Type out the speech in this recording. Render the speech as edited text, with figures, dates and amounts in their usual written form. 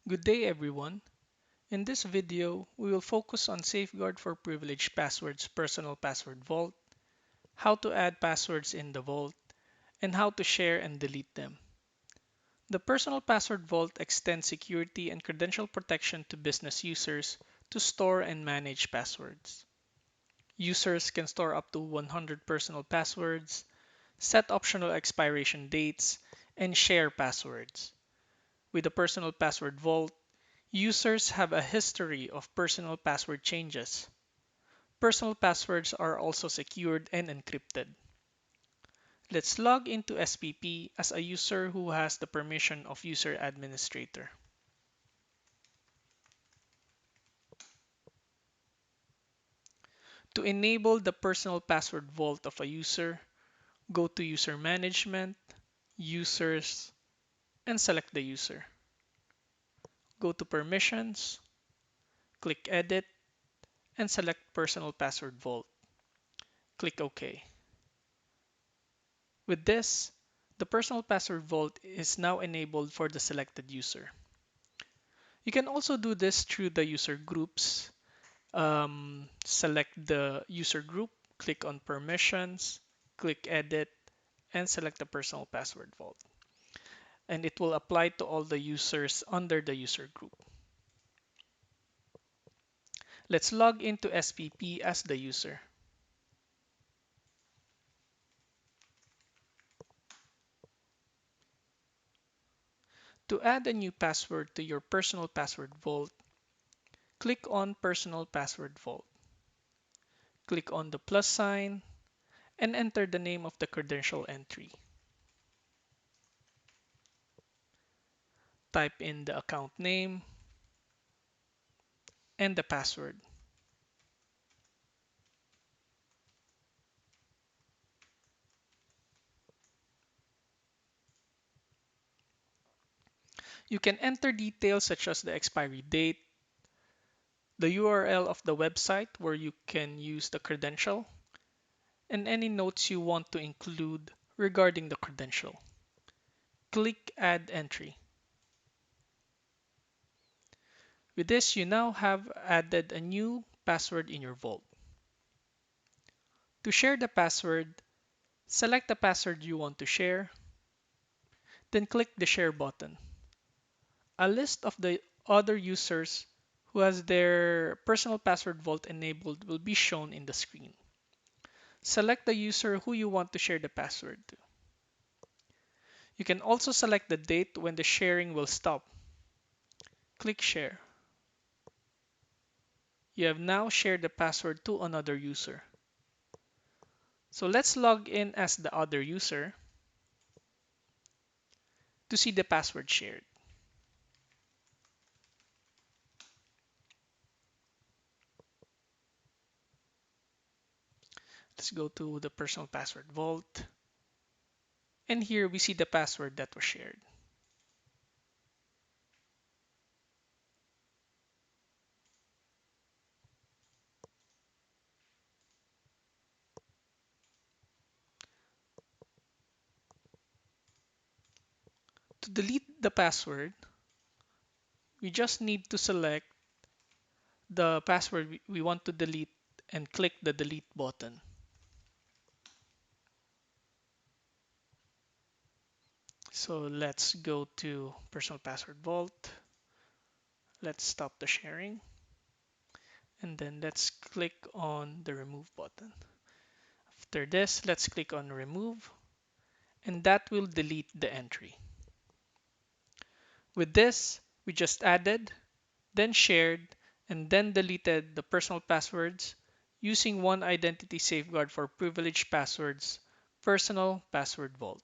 Good day everyone. In this video, we will focus on Safeguard for Privileged Passwords Personal Password Vault, how to add passwords in the vault, and how to share and delete them. The Personal Password Vault extends security and credential protection to business users to store and manage passwords. Users can store up to 100 personal passwords, set optional expiration dates, and share passwords. With the Personal Password Vault, users have a history of personal password changes. Personal passwords are also secured and encrypted. Let's log into SPP as a user who has the permission of user administrator. To enable the personal password vault of a user, go to User Management, Users, and select the user. Go to Permissions, click Edit, and select Personal Password Vault. Click OK. With this, the Personal Password Vault is now enabled for the selected user. You can also do this through the user groups. Select the user group, click on Permissions, click Edit, and select the Personal Password Vault. And it will apply to all the users under the user group. Let's log into SPP as the user. To add a new password to your Personal Password Vault, click on Personal Password Vault. Click on the plus sign and enter the name of the credential entry. Type in the account name and the password. You can enter details such as the expiry date, the URL of the website where you can use the credential, and any notes you want to include regarding the credential. Click Add Entry. With this, you now have added a new password in your vault. To share the password, select the password you want to share, then click the Share button. A list of the other users who has their personal password vault enabled will be shown in the screen. Select the user who you want to share the password to. You can also select the date when the sharing will stop. Click Share. You have now shared the password to another user. So let's log in as the other user to see the password shared. Let's go to the personal password vault. And here we see the password that was shared. To delete the password, we just need to select the password we want to delete and click the delete button. So let's go to personal password vault. Let's stop the sharing. And then let's click on the remove button. After this, let's click on remove, and that will delete the entry. With this, we just added, then shared, and then deleted the personal passwords using One Identity Safeguard for Privileged Passwords Personal Password Vault.